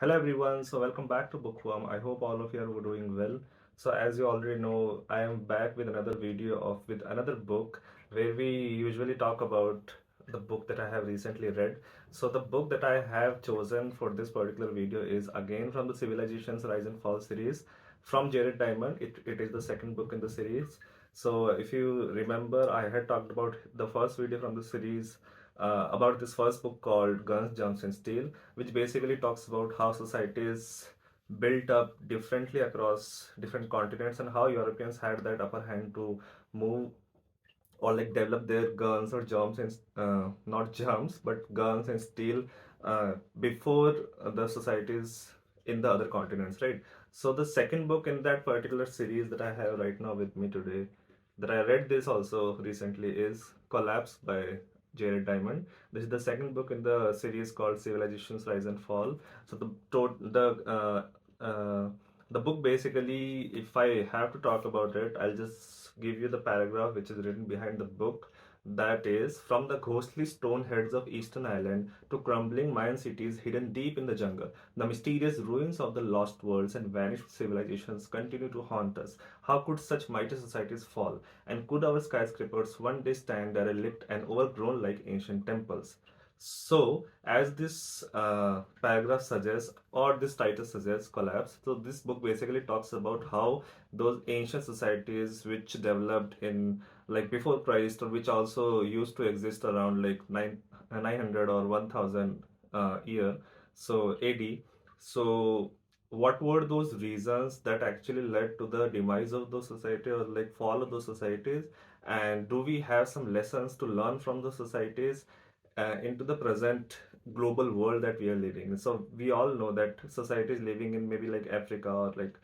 Hello everyone, so welcome back to Bookworm. I hope all of you are doing well. So as you already know, I am back with another video of with another book where we usually talk about the book that I have recently read. So the book that I have chosen for this particular video is again from the Civilisations Rise and Fall series from Jared Diamond. It is the second book in the series. So if you remember, I had talked about the first video from the series about this first book called Guns, Germs and Steel, which basically talks about how societies built up differently across different continents and how Europeans had that upper hand to move or like develop their guns or germs and not germs but guns and steel before the societies in the other continents, right? So the second book in that particular series that I have right now with me today, that I read this also recently, is Collapse by Jared Diamond. This is the second book in the series called Civilizations Rise and Fall. So the book basically, if I have to talk about it, I'll just give you the paragraph which is written behind the book. That is, from the ghostly stone heads of Eastern Island to crumbling Mayan cities hidden deep in the jungle, the mysterious ruins of the lost worlds and vanished civilizations continue to haunt us. How could such mighty societies fall? And could our skyscrapers one day stand derelict and overgrown like ancient temples? So, as this paragraph suggests, or this title suggests, collapse. So, this book basically talks about how those ancient societies which developed in like before Christ, or which also used to exist around like 900 or 1000 year, so AD. So, what were those reasons that actually led to the demise of those society or like fall of those societies? And do we have some lessons to learn from those societies into the present global world that we are living in? So we all know that societies living in maybe like Africa or like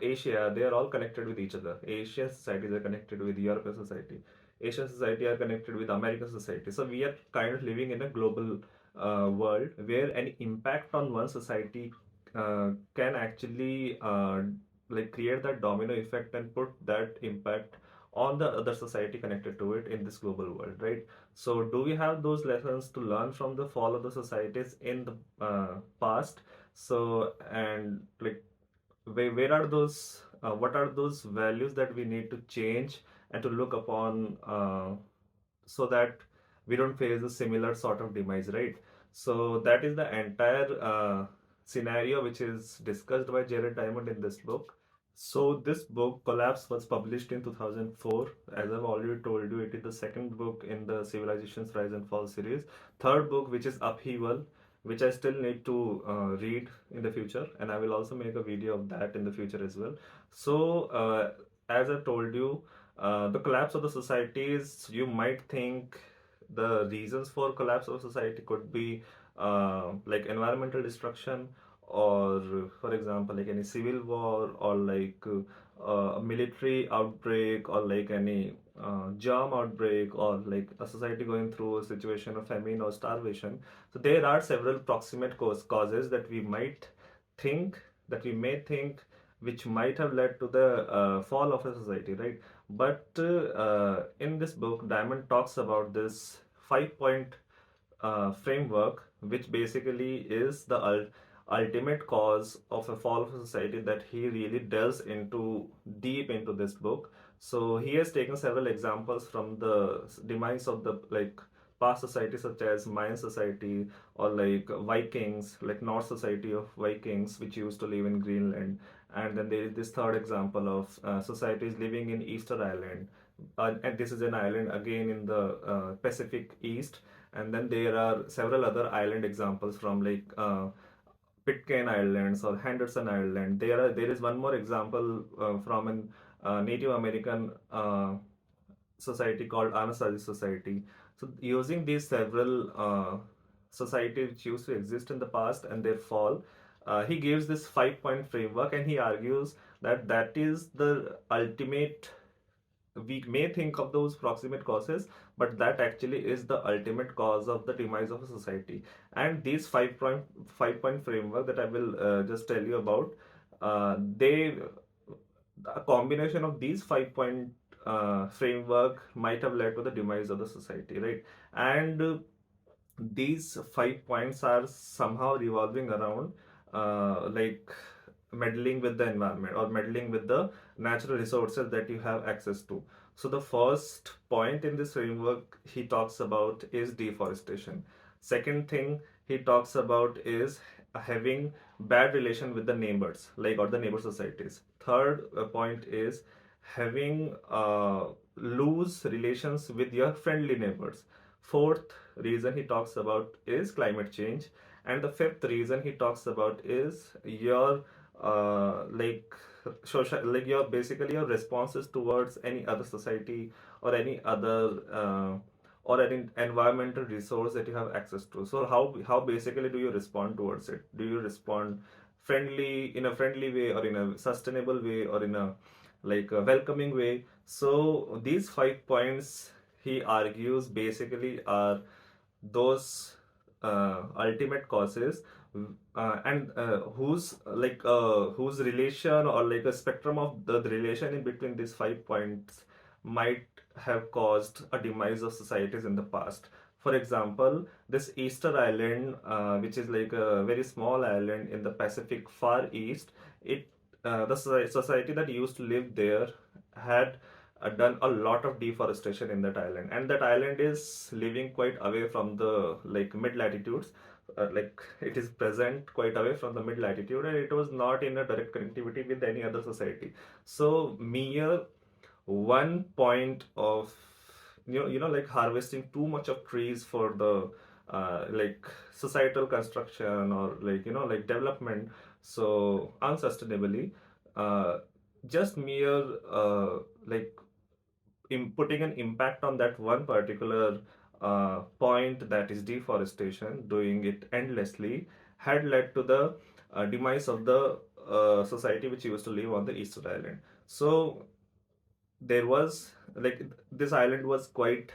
Asia, they are all connected with each other. Asian societies are connected with European society. Asian society are connected with American society. So we are kind of living in a global world where an impact on one society can actually like create that domino effect and put that impact on the other society connected to it in this global world, right? So, do we have those lessons to learn from the fall of the societies in the past? So, and like, where are those? What are those values that we need to change and to look upon so that we don't face a similar sort of demise, right? So, that is the entire scenario which is discussed by Jared Diamond in this book. So this book, Collapse, was published in 2004. As I've already told you, it is the second book in the Civilizations Rise and Fall series. Third book, which is Upheaval, which I still need to read in the future, and I will also make a video of that in the future as well. So, as I told you, the collapse of the societies, you might think the reasons for collapse of society could be like environmental destruction, or for example like any civil war, or like a military outbreak, or like any germ outbreak, or like a society going through a situation of famine or starvation. So there are several proximate causes that think we may think which might have led to the fall of a society, right? But in this book, Diamond talks about this 5 point framework, which basically is the ultimate cause of a fall of a society that he really delves into deep into this book. So he has taken several examples from the demise of the like past societies such as Mayan society, or like Vikings, like North society of Vikings which used to live in Greenland. And then there is this third example of societies living in Easter Island, and this is an island again in the Pacific East. And then there are several other island examples from like Pitcairn Islands or Henderson Island. There is one more example from an Native American society called Anasazi Society. So using these several societies which used to exist in the past and their fall, he gives this 5 point framework, and he argues that that is the ultimate. We may think of those proximate causes, but that actually is the ultimate cause of the demise of a society. And these 5 point framework that I will just tell you about, they a combination of these 5 point framework might have led to the demise of the society, right? And these 5 points are somehow revolving around like meddling with the environment or meddling with the natural resources that you have access to. So the first point in this framework he talks about is deforestation. Second thing he talks about is having bad relation with the neighbors, like, or the neighbor societies. Third point is having loose relations with your friendly neighbors. Fourth reason he talks about is climate change, and the fifth reason he talks about is your like social, like your basically your responses towards any other society or any other or any environmental resource that you have access to. So how basically do you respond towards it? Do you respond friendly, in a friendly way, or in a sustainable way, or in a like a welcoming way? So these 5 points, he argues, basically are those ultimate causes, and whose relation, or like a spectrum of the relation in between these 5 points might have caused a demise of societies in the past. For example, this Easter Island, which is like a very small island in the Pacific Far East, it the society that used to live there had done a lot of deforestation in that island, and that island is living quite away from the like mid latitudes. Like, it is present quite away from the mid latitude, and it was not in a direct connectivity with any other society. So mere 1 point of like harvesting too much of trees for the like societal construction, or like like development, so unsustainably, uh, just mere like putting an impact on that one particular point, that is deforestation, doing it endlessly, had led to the demise of the society which used to live on the Easter Island. So there was like this island was quite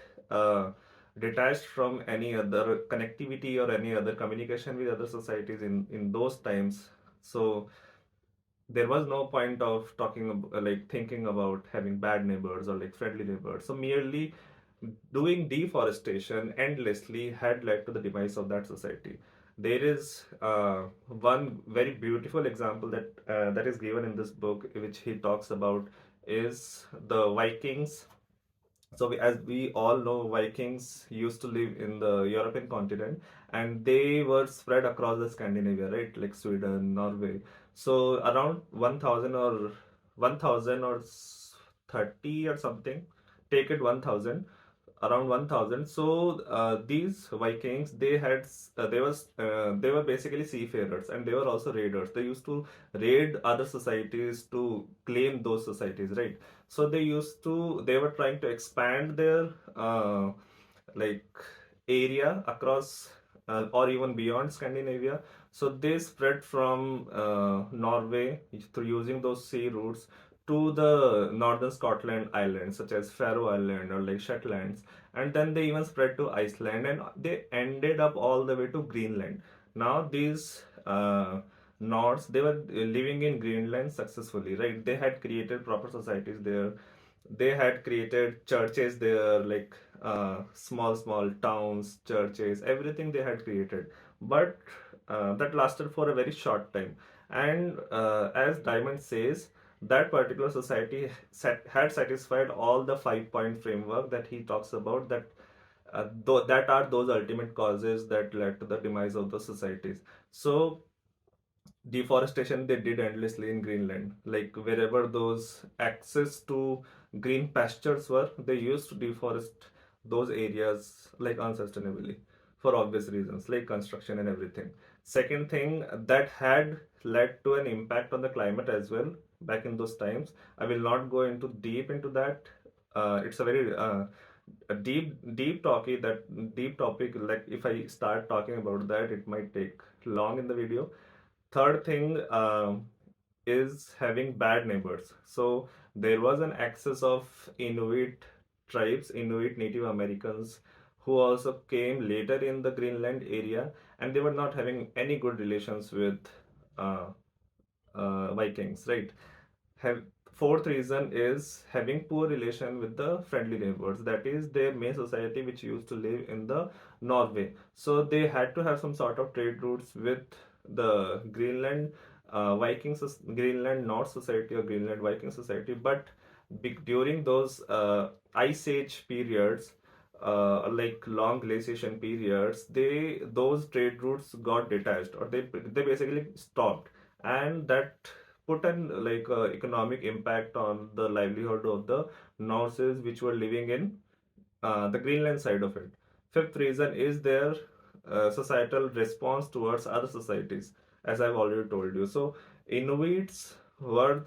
detached from any other connectivity or any other communication with other societies in those times. So there was no point of talking like thinking about having bad neighbors or like friendly neighbors. So merely doing deforestation endlessly had led to the demise of that society. There is one very beautiful example that is given in this book, which he talks about, is the Vikings. So as we all know, Vikings used to live in the European continent, and they were spread across the Scandinavia, right? Like Sweden, Norway. So around 1000 or 30 or something. Take it 1000, around 1000. So these Vikings, they were basically seafarers, and they were also raiders. They used to raid other societies to claim those societies, right? So they were trying to expand their like area across or even beyond Scandinavia. So they spread from Norway through using those sea routes to the northern Scotland islands, such as Faroe Island or like Shetlands, and then they even spread to Iceland, and they ended up all the way to Greenland. Now these Nords, they were living in Greenland successfully, right? They had created proper societies there. They had created churches there, like small towns, churches, everything they had created. But that lasted for a very short time. And as Diamond says, that particular society had satisfied all the 5 point framework that he talks about, that that are those ultimate causes that led to the demise of the societies. So deforestation they did endlessly in Greenland. Like wherever those access to green pastures were, they used to deforest those areas like unsustainably, for obvious reasons like construction and everything. Second thing that had led to an impact on the climate as well back in those times. I will not go into deep into that. It's a very a deep topic. Like if I start talking about that, it might take long in the video. Third thing is having bad neighbors. So there was an excess of Inuit tribes, Inuit Native Americans, who also came later in the Greenland area, and they were not having any good relations with uh, Vikings, right? Have Fourth reason is having poor relation with the friendly neighbors. That is their main society, which used to live in the Norway. So they had to have some sort of trade routes with the Greenland Greenland North Society or Greenland Viking Society, but during those ice age periods, like long glaciation periods, those trade routes got detached, or they basically stopped, and that put an like economic impact on the livelihood of the Norses which were living in the Greenland side of it. Fifth reason is their societal response towards other societies, as I've already told you. So, Inuits were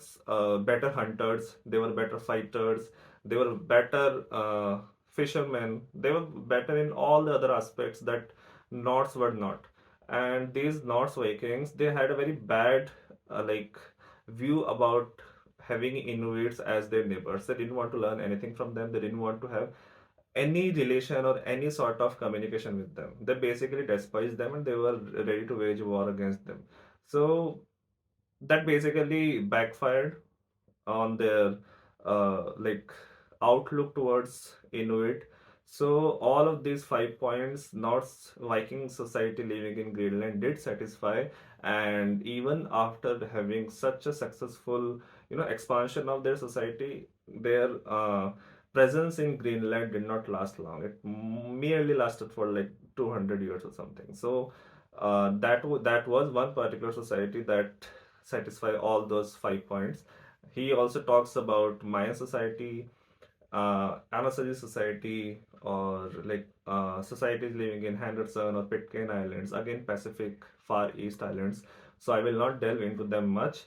better hunters, they were better fighters, they were better fishermen, they were better in all the other aspects that Norse were not. And these Norse Vikings, they had a very bad like view about having Inuits as their neighbors. They didn't want to learn anything from them. They didn't want to have any relation or any sort of communication with them. They basically despised them and they were ready to wage war against them. So that basically backfired on their like outlook towards Inuit. So all of these 5 points, Norse Viking society living in Greenland did satisfy, and even after having such a successful, expansion of their society, their presence in Greenland did not last long. It merely lasted for like 200 years or something. So that was one particular society that satisfy all those 5 points. He also talks about Mayan society, Anasazi society, or like societies living in Henderson or Pitcairn Islands, again Pacific Far East Islands. So I will not delve into them much.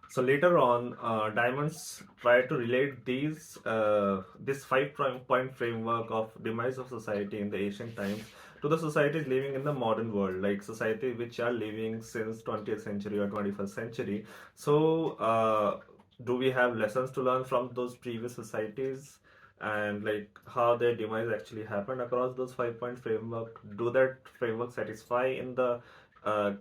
So later on, Diamonds try to relate this 5 point framework of demise of society in the ancient times to the societies living in the modern world, like societies which are living since 20th century or 21st century. So do we have lessons to learn from those previous societies, and like how their demise actually happened across those 5 point framework? Do that framework satisfy in the uh,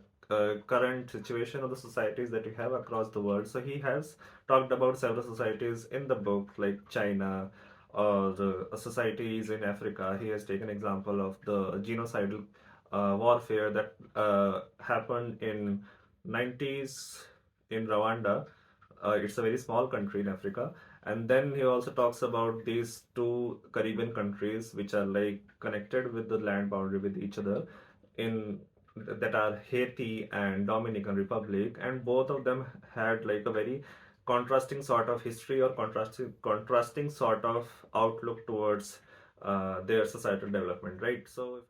current situation of the societies that we have across the world? So he has talked about several societies in the book, like China or the societies in Africa. He has taken example of the genocidal warfare that happened in 90s in Rwanda. It's a very small country in Africa. And then he also talks about these two Caribbean countries which are like connected with the land boundary with each other, in that are Haiti and Dominican Republic, and both of them had like a very contrasting sort of history or contrasting sort of outlook towards their societal development, right? So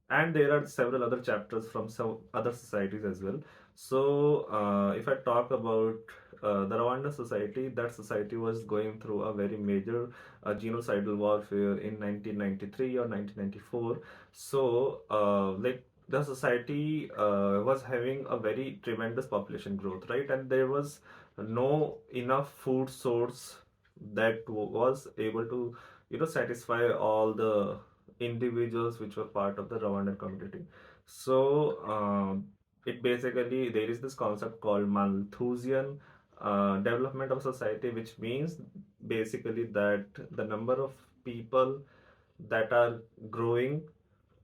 and there are several other chapters from some other societies as well. So if I talk about the Rwanda society, that society was going through a very major genocidal warfare in 1993 or 1994. So like the society was having a very tremendous population growth, right? And there was no enough food source that was able to satisfy all the individuals which were part of the Rwandan community. So it basically, there is this concept called Malthusian development of society, which means basically that the number of people that are growing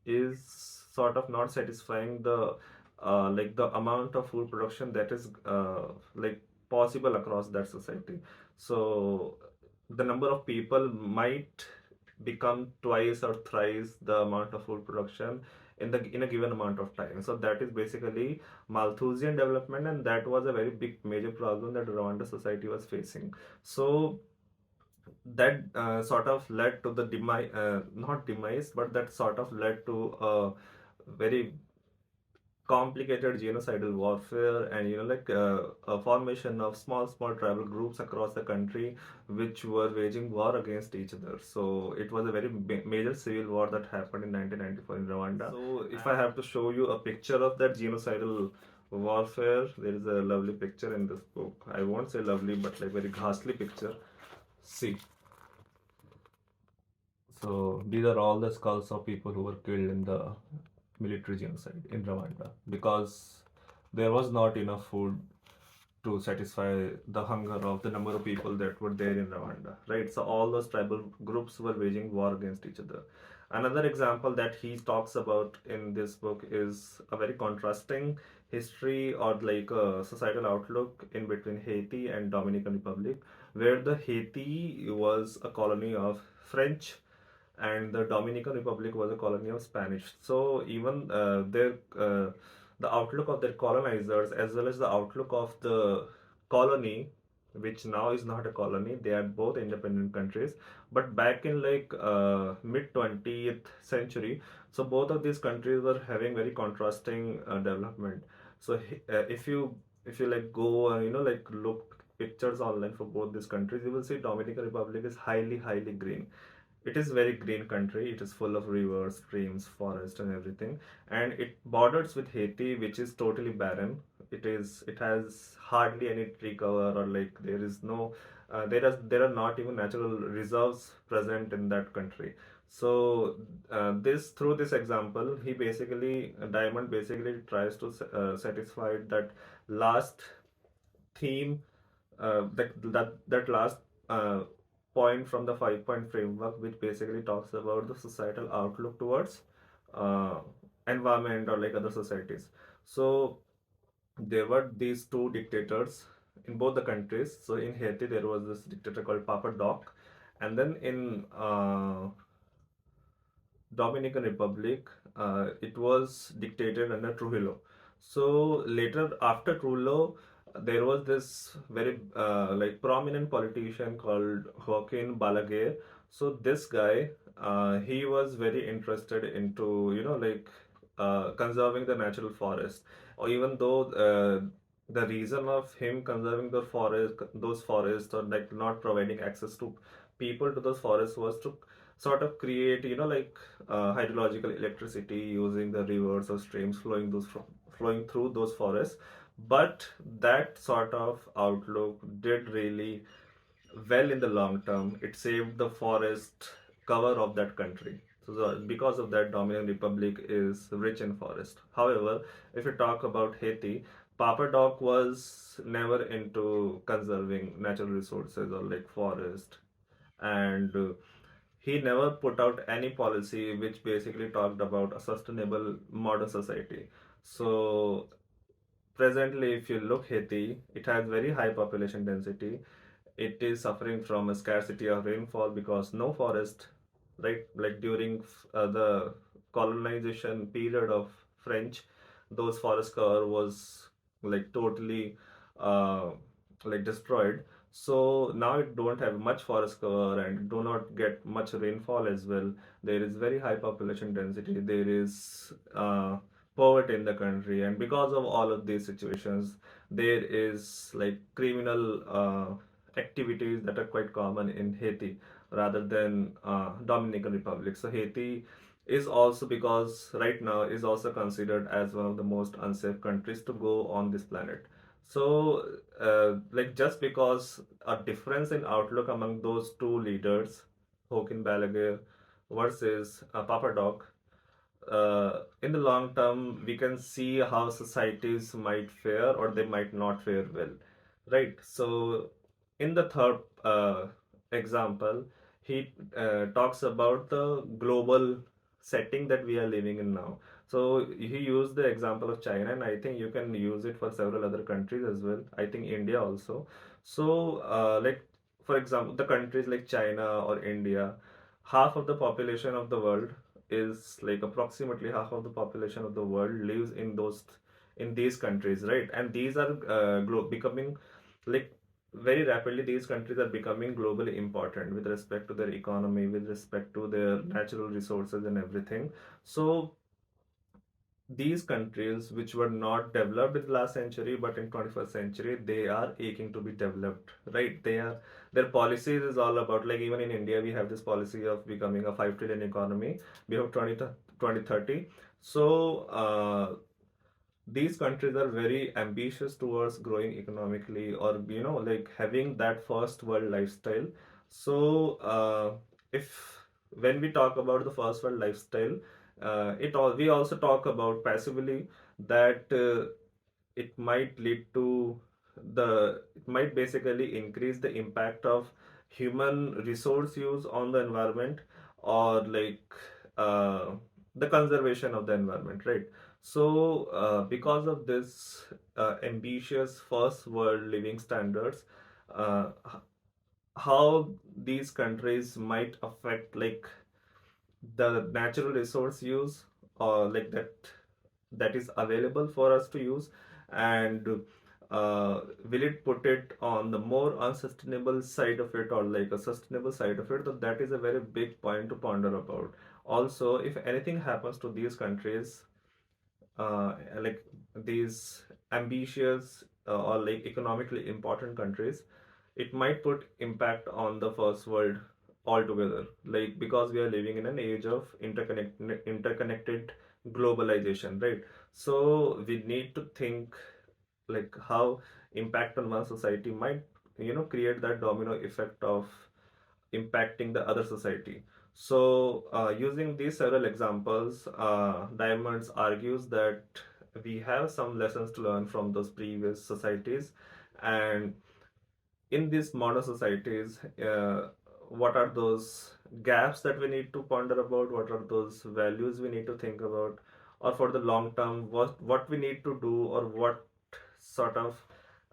is sort of not satisfying the like the amount of food production that is like possible across that society. So the number of people might become twice or thrice the amount of food production in a given amount of time. So that is basically Malthusian development, and that was a very big major problem that Rwanda society was facing. So that sort of led to the demise, not demise, but that sort of led to a very complicated genocidal warfare, and like a formation of small tribal groups across the country which were waging war against each other. So it was a very major civil war that happened in 1994 in Rwanda. So if I have to show you a picture of that genocidal warfare, there is a lovely picture in this book. I won't say lovely, but like very ghastly picture. See, so these are all the skulls of people who were killed in the military genocide in Rwanda, because there was not enough food to satisfy the hunger of the number of people that were there in Rwanda, right? So all those tribal groups were waging war against each other. Another example that he talks about in this book is a very contrasting history or like a societal outlook in between Haiti and Dominican Republic, where the Haiti was a colony of French and the Dominican Republic was a colony of Spanish. So even the outlook of their colonizers as well as the outlook of the colony, which now is not a colony, they are both independent countries. But back in like mid 20th century, so both of these countries were having very contrasting development. So if you like go and like look pictures online for both these countries, you will see Dominican Republic is highly green. It is very green country. It is full of rivers, streams, forest, and everything. And it borders with Haiti, which is totally barren. It has hardly any tree cover or like there is no there are not even natural reserves present in that country. So this through this example, he basically Diamond basically tries to satisfy that last theme, that last uh, point from the 5 point framework, which basically talks about the societal outlook towards uh, environment or like other societies. So there were these two dictators in both the countries. So in Haiti there was this dictator called Papa Doc, and then in Dominican Republic, it was dictated under Trujillo. So later, after Trujillo, there was this very like prominent politician called Joaquin Balaguer. So this guy, he was very interested into like conserving the natural forest. Or even though the reason of him conserving those forests, or like not providing access to people to those forests, was to sort of create like hydrological electricity using the rivers or streams flowing through those forests. But that sort of outlook did really well in the long term. It saved the forest cover of that country. So because of that, Dominican Republic is rich in forest. However, if you talk about Haiti, Papa Doc was never into conserving natural resources or like forest, and he never put out any policy which basically talked about a sustainable modern society. So presently, if you look Haiti, it has very high population density. It is suffering from a scarcity of rainfall because no forest, right? Like during the colonization period of French, those forest cover was like totally uh, like destroyed. So now it don't have much forest cover and do not get much rainfall as well. There is very high population density. There is poverty in the country, and because of all of these situations, there is like criminal activities that are quite common in Haiti rather than Dominican Republic. So Haiti is also, because right now is also considered as one of the most unsafe countries to go on this planet. So like just because a difference in outlook among those two leaders, Hokin Balaguer versus Papa Doc, in the long term, we can see how societies might fare or they might not fare well, right? So, in the third example, he talks about the global setting that we are living in now. So, he used the example of China, and I think you can use it for several other countries as well. I think India also. So, like for example, the countries like China or India, half of the population of the world is like approximately half of the population of the world lives in these countries, right? And these are becoming like very rapidly, these countries are becoming globally important with respect to their economy, with respect to their natural resources and everything. So these countries which were not developed in the last century but in 21st century, they are aching to be developed, right? Their policies is all about, like even in India we have this policy of becoming a 5 trillion economy. We have 2030. So these countries are very ambitious towards growing economically, or like having that first world lifestyle. So if when we talk about the first world lifestyle, we also talk about passively that it might lead to it might basically increase the impact of human resource use on the environment, or like uh, the conservation of the environment, right? So because of this ambitious first world living standards, uh, how these countries might affect like the natural resource use, or like that is available for us to use, and will it put it on the more unsustainable side of it or like a sustainable side of it? So that is a very big point to ponder about. Also, if anything happens to these countries, like these ambitious or like economically important countries, it might put impact on the first world altogether, like because we are living in an age of interconnected globalization, right? So we need to think like how impact on one society might create that domino effect of impacting the other society. So, using these several examples, Diamonds argues that we have some lessons to learn from those previous societies, and in these modern societies, what are those gaps that we need to ponder about? What are those values we need to think about? Or for the long term, what we need to do, or what sort of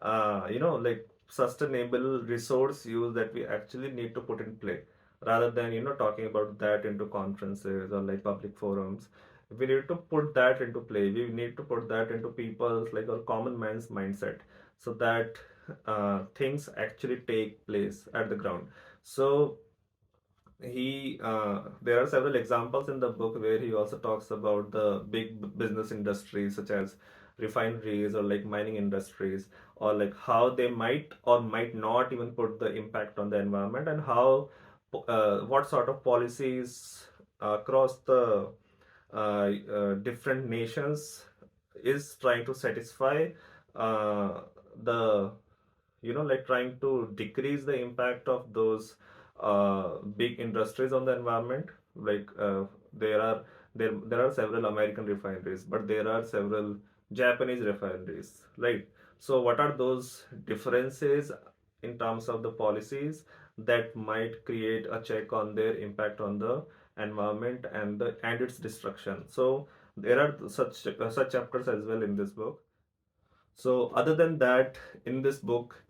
like sustainable resource use that we actually need to put in play, rather than talking about that into conferences or like public forums. We need to put that into play. We need to put that into people's like a common man's mindset, so that things actually take place at the ground. So he there are several examples in the book where he also talks about the big business industries such as refineries or like mining industries, or like how they might or might not even put the impact on the environment, and how what sort of policies across the different nations is trying to satisfy the like trying to decrease the impact of those big industries on the environment. Like there are there are several American refineries, but there are several Japanese refineries, right? So what are those differences in terms of the policies that might create a check on their impact on the environment and its destruction? So there are such chapters as well in this book. So other than that, in this book,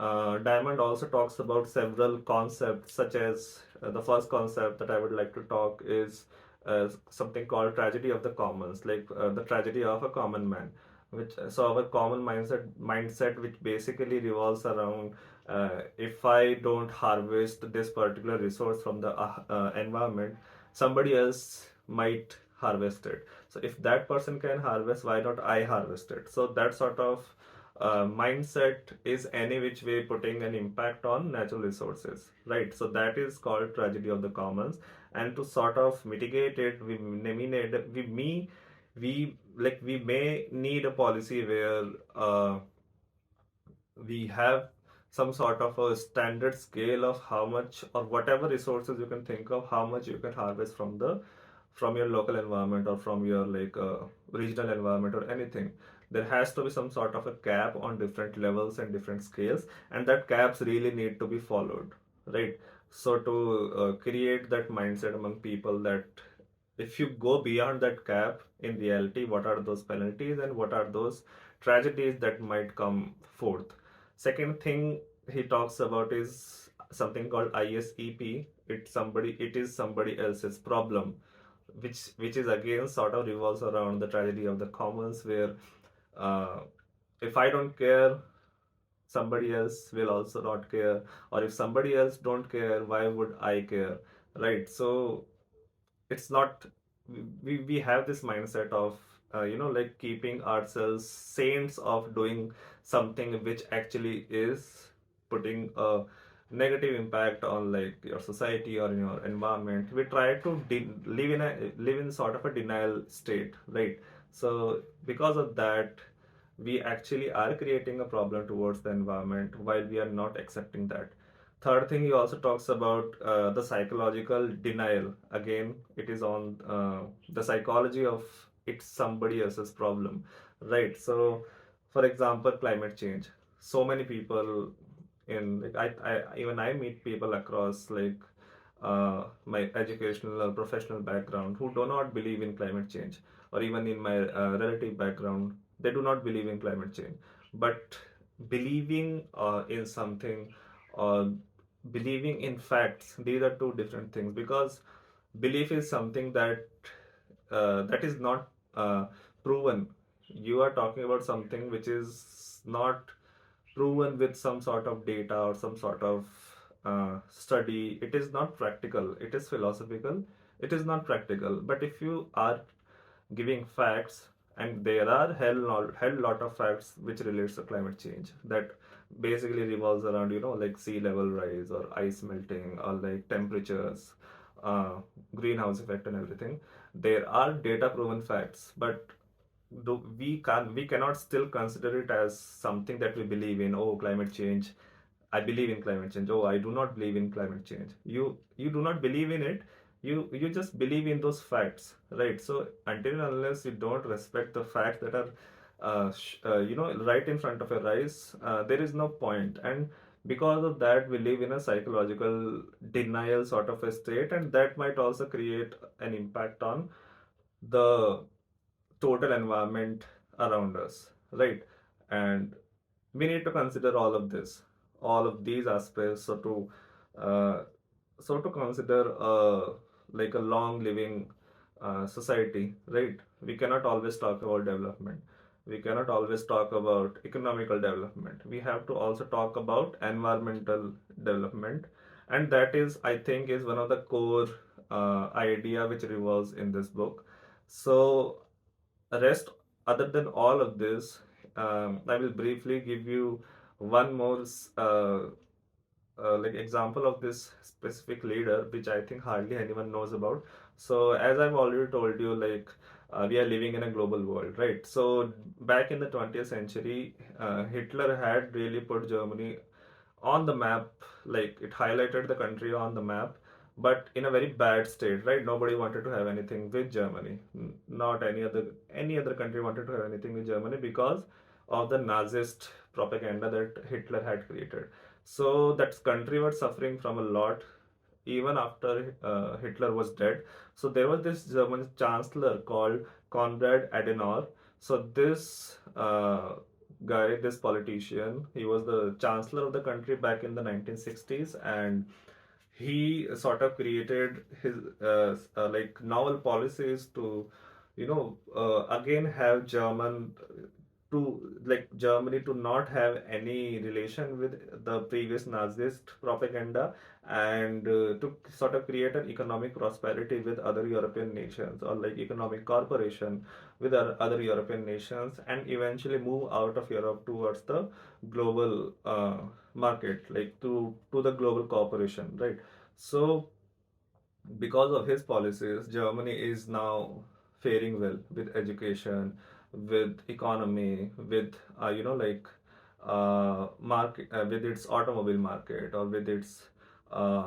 Diamond also talks about several concepts, such as the first concept that I would like to talk is something called tragedy of the commons, like the tragedy of a common man. Which so our common mindset, which basically revolves around if I don't harvest this particular resource from the environment, somebody else might harvest it. So if that person can harvest, why not I harvest it? So that sort of mindset is any which way putting an impact on natural resources, right? So that is called tragedy of the commons. And to sort of mitigate it, we may need a policy where we have some sort of a standard scale of how much or whatever resources you can think of, how much you can harvest from your local environment or from your like regional environment or anything. There has to be some sort of a cap on different levels and different scales, and that caps really need to be followed, right? So to create that mindset among people that if you go beyond that cap, in reality, what are those penalties and what are those tragedies that might come forth? Second thing he talks about is something called ISEP. It is somebody else's problem, which is again sort of revolves around the tragedy of the commons, where uh, if I don't care, somebody else will also not care, or if somebody else don't care, why would I care, right? So it's not, we have this mindset of like keeping ourselves saints of doing something which actually is putting a negative impact on like your society or in your environment. We try to live in sort of a denial state, right? So because of that, we actually are creating a problem towards the environment while we are not accepting that. Third thing, he also talks about the psychological denial. Again, it is on the psychology of it's somebody else's problem, right? So, for example, climate change. So many people in like I even I meet people across like my educational or professional background who do not believe in climate change, or even in my relative background, they do not believe in climate change. But believing in something, or believing in facts, these are two different things, because belief is something that is not proven. You are talking about something which is not proven with some sort of data or some sort of study. It is not practical. It is philosophical. It is not practical. But if you are giving facts, and there are hell lot of facts which relates to climate change, that basically revolves around, like sea level rise or ice melting or like temperatures, uh, greenhouse effect and everything. There are data proven facts, but we cannot still consider it as something that we believe in. Oh, climate change, I believe in climate change. Oh, I do not believe in climate change. You do not believe in it. You just believe in those facts, right? So until and unless you don't respect the facts that are right in front of your eyes, there is no point. And because of that, we live in a psychological denial sort of a state, and that might also create an impact on the total environment around us, right? And we need to consider all of this, all of these aspects, uh, so to consider like a long living society, right? We cannot always talk about development. We cannot always talk about economical development. We have to also talk about environmental development, and that is, I think, is one of the core idea which revolves in this book. So rest, other than all of this, I will briefly give you one more like example of this specific leader, which I think hardly anyone knows about. So as I've already told you, like we are living in a global world, right? So back in the 20th century, Hitler had really put Germany on the map, like it highlighted the country on the map, but in a very bad state, right? Nobody wanted to have anything with Germany. Not any other country wanted to have anything with Germany because of the Nazist propaganda that Hitler had created. So that country was suffering from a lot even after Hitler was dead. So there was this German chancellor called Konrad Adenauer. So this guy, this politician, he was the chancellor of the country back in the 1960s, and he sort of created his like novel policies to, again have Germany to not have any relation with the previous Nazist propaganda, and to sort of create an economic prosperity with other European nations, or like economic cooperation with other European nations, and eventually move out of Europe towards the global market, like to the global cooperation, right? So because of his policies, Germany is now faring well with education, with economy, with market, with its automobile market, or with its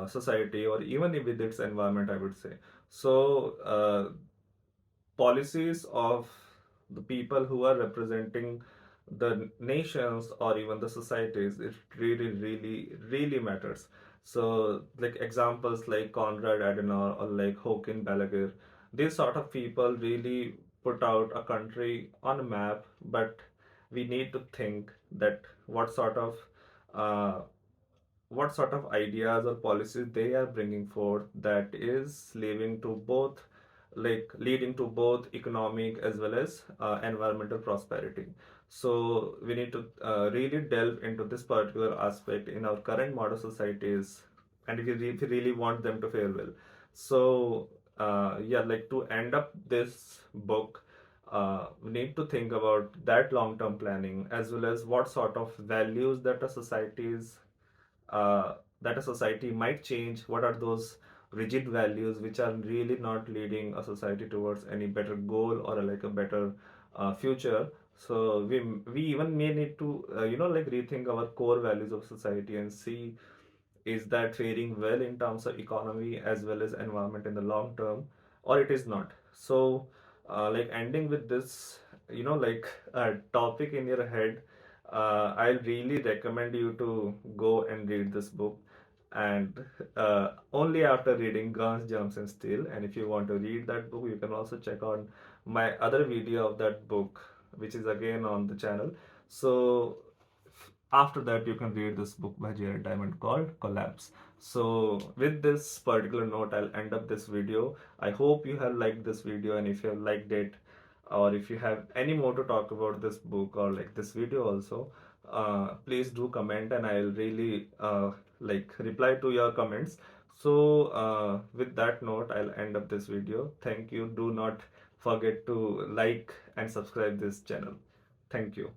society, or even with its environment, I would say. So policies of the people who are representing the nations or even the societies, it really, really, really matters. So, like examples like Konrad Adenauer or like Håkan Balaguer, these sort of people really put out a country on a map, but we need to think that uh, what sort of ideas or policies they are bringing forth that is leading to both economic as well as environmental prosperity. So we need to really delve into this particular aspect in our current modern societies, and if we really want them to fare well. So yeah, like to end up this book, we need to think about that long-term planning, as well as what sort of values uh, that a society might change. What are those rigid values which are really not leading a society towards any better goal, or like a better future? So we even may need to like rethink our core values of society and see, is that faring well in terms of economy as well as environment in the long term, or it is not. So like ending with this, like a topic in your head, I really recommend you to go and read this book. and only after reading Guns, Germs and Steel. And if you want to read that book, you can also check out my other video of that book, which is again on the channel. So after that, you can read this book by Jared Diamond called Collapse. So with this particular note, I'll end up this video. I hope you have liked this video, and if you have liked it, or if you have any more to talk about this book or like this video also, please do comment, and I'll really like reply to your comments. So with that note, I'll end up this video. Thank you. Do not forget to like and subscribe this channel. Thank you.